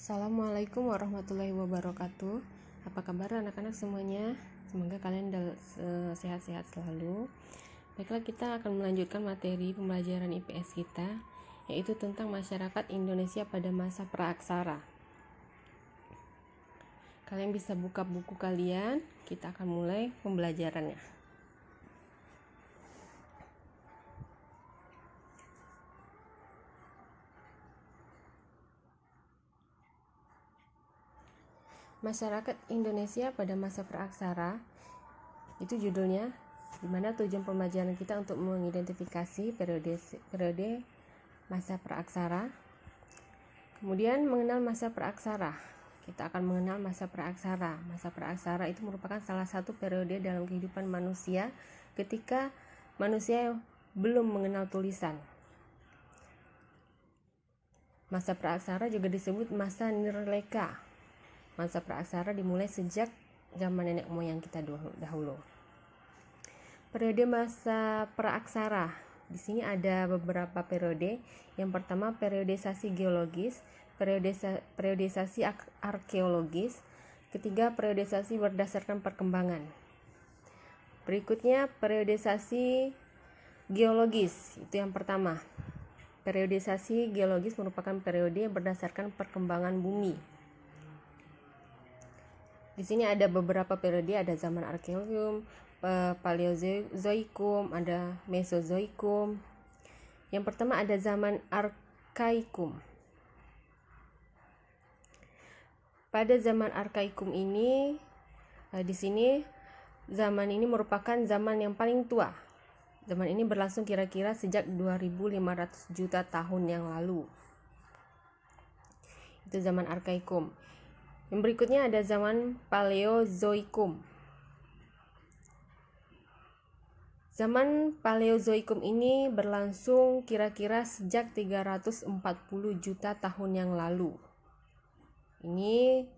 Assalamualaikum warahmatullahi wabarakatuh. Apa kabar anak-anak semuanya? Semoga kalian sehat-sehat selalu. Baiklah, kita akan melanjutkan materi pembelajaran IPS kita, yaitu tentang masyarakat Indonesia pada masa praaksara. Kalian bisa buka buku kalian, kita akan mulai pembelajarannya. Masyarakat Indonesia pada masa praaksara, itu judulnya, di mana tujuan pembelajaran kita untuk mengidentifikasi periode masa praaksara. Kemudian mengenal masa praaksara. Kita akan mengenal masa praaksara. Masa praaksara itu merupakan salah satu periode dalam kehidupan manusia ketika manusia belum mengenal tulisan. Masa praaksara juga disebut masa nirleka. Masa praaksara dimulai sejak zaman nenek moyang kita dahulu. Periode masa praaksara. Di sini ada beberapa periode. Yang pertama, periodisasi geologis, periodisasi arkeologis, ketiga, periodisasi berdasarkan perkembangan. Berikutnya, periodisasi geologis. Itu yang pertama. Periodisasi geologis merupakan periode berdasarkan perkembangan bumi. Di sini ada beberapa periode, ada zaman Archeozoikum, Paleozoikum, ada Mesozoikum. Yang pertama ada zaman Arkaikum. Pada zaman Arkaikum ini, di sini zaman ini merupakan zaman yang paling tua. Zaman ini berlangsung kira-kira sejak 2500 juta tahun yang lalu. Itu zaman Arkaikum. Yang berikutnya ada zaman Paleozoikum. Zaman Paleozoikum ini berlangsung kira-kira sejak 340 juta tahun yang lalu. Ini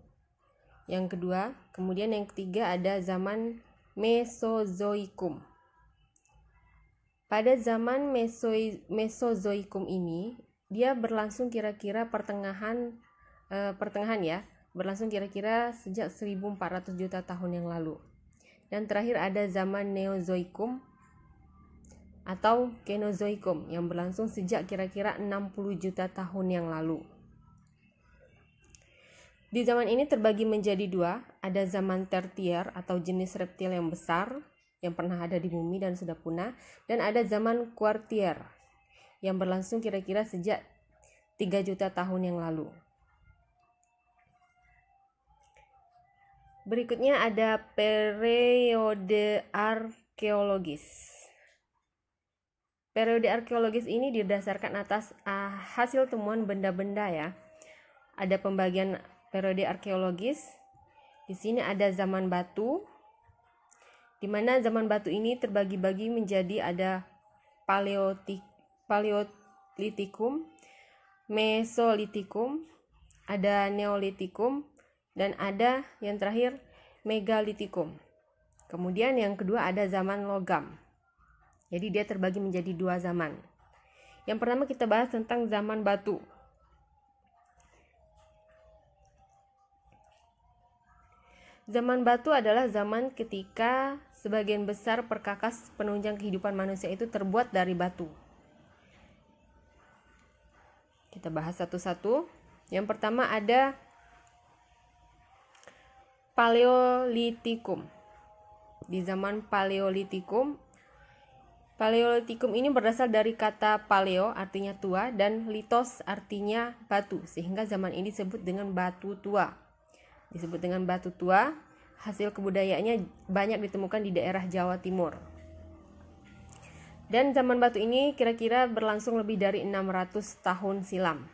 yang kedua. Kemudian yang ketiga ada zaman Mesozoikum. Pada zaman Mesozoikum ini, dia berlangsung kira-kira pertengahan ya. Berlangsung kira-kira sejak 1400 juta tahun yang lalu. Dan terakhir ada zaman Neozoikum atau Kenozoikum yang berlangsung sejak kira-kira 60 juta tahun yang lalu. Di zaman ini terbagi menjadi dua, ada zaman tertier atau jenis reptil yang besar yang pernah ada di bumi dan sudah punah, dan ada zaman kuartier yang berlangsung kira-kira sejak 3 juta tahun yang lalu. Berikutnya ada periode arkeologis. Periode arkeologis ini didasarkan atas hasil temuan benda-benda ya. Ada pembagian periode arkeologis. Di sini ada zaman batu, di mana zaman batu ini terbagi-bagi menjadi ada Paleolitikum, Mesolitikum, ada Neolitikum, dan ada yang terakhir Megalitikum. Kemudian yang kedua ada zaman logam. Jadi dia terbagi menjadi dua zaman. Yang pertama kita bahas tentang zaman batu. Zaman batu adalah zaman ketika sebagian besar perkakas penunjang kehidupan manusia itu terbuat dari batu. Kita bahas satu-satu. Yang pertama ada Paleolitikum. Di zaman Paleolitikum ini berasal dari kata paleo artinya tua dan litos artinya batu, sehingga zaman ini disebut dengan batu tua. Disebut dengan batu tua, hasil kebudayaannya banyak ditemukan di daerah Jawa Timur. Dan zaman batu ini kira-kira berlangsung lebih dari 600 tahun silam.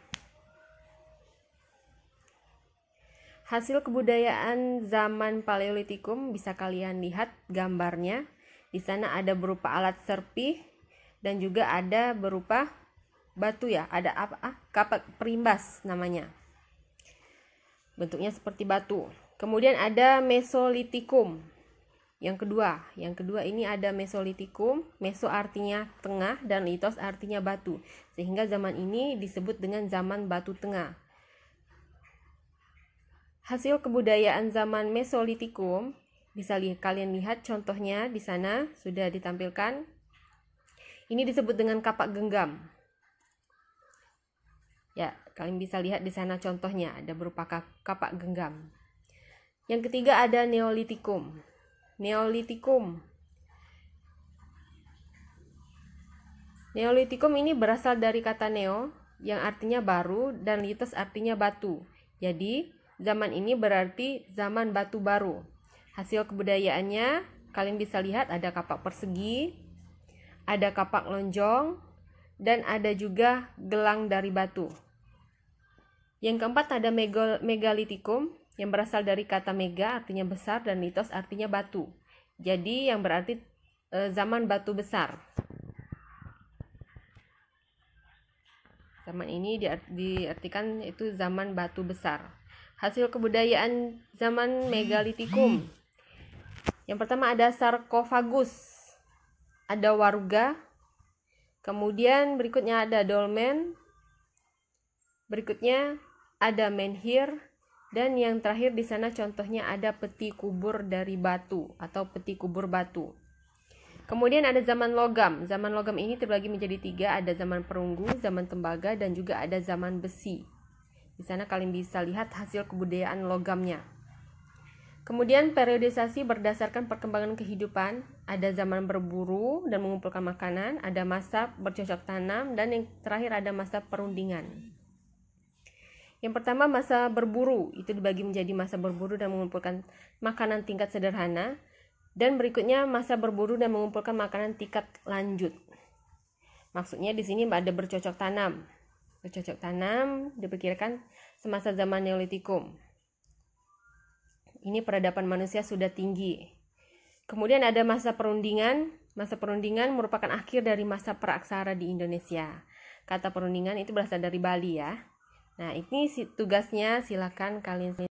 Hasil kebudayaan zaman Paleolitikum bisa kalian lihat gambarnya. Di sana ada berupa alat serpih dan juga ada berupa batu ya. Ada kapak perimbas namanya. Bentuknya seperti batu. Kemudian ada Mesolitikum. Yang kedua ini ada Mesolitikum. Meso artinya tengah dan litos artinya batu. Sehingga zaman ini disebut dengan zaman batu tengah. Hasil kebudayaan zaman Mesolitikum bisa kalian lihat contohnya di sana sudah ditampilkan. Ini disebut dengan kapak genggam. Ya, kalian bisa lihat di sana contohnya ada berupa kapak genggam. Yang ketiga ada Neolitikum. Neolitikum ini berasal dari kata neo yang artinya baru dan litos artinya batu. Jadi, zaman ini berarti zaman batu baru. Hasil kebudayaannya kalian bisa lihat ada kapak persegi, ada kapak lonjong, dan ada juga gelang dari batu. Yang keempat ada Megalitikum yang berasal dari kata mega artinya besar dan litos artinya batu. Jadi yang berarti zaman batu besar. Zaman ini diartikan itu zaman batu besar. Hasil kebudayaan zaman Megalitikum. Yang pertama ada sarkofagus, ada waruga, kemudian berikutnya ada dolmen, berikutnya ada menhir, dan yang terakhir di sana contohnya ada peti kubur dari batu atau peti kubur batu. Kemudian ada zaman logam. Zaman logam ini terbagi menjadi 3, ada zaman perunggu, zaman tembaga, dan juga ada zaman besi. Di sana kalian bisa lihat hasil kebudayaan logamnya. Kemudian periodisasi berdasarkan perkembangan kehidupan, ada zaman berburu dan mengumpulkan makanan, ada masa bercocok tanam, dan yang terakhir ada masa perundingan. Yang pertama masa berburu, itu dibagi menjadi masa berburu dan mengumpulkan makanan tingkat sederhana, dan berikutnya masa berburu dan mengumpulkan makanan tingkat lanjut. Maksudnya di sini ada bercocok tanam. Bercocok tanam diperkirakan semasa zaman Neolitikum. Ini peradaban manusia sudah tinggi. Kemudian ada masa perundingan. Masa perundingan merupakan akhir dari masa praaksara di Indonesia. Kata perundingan itu berasal dari Bali ya. Nah, ini tugasnya silakan kalian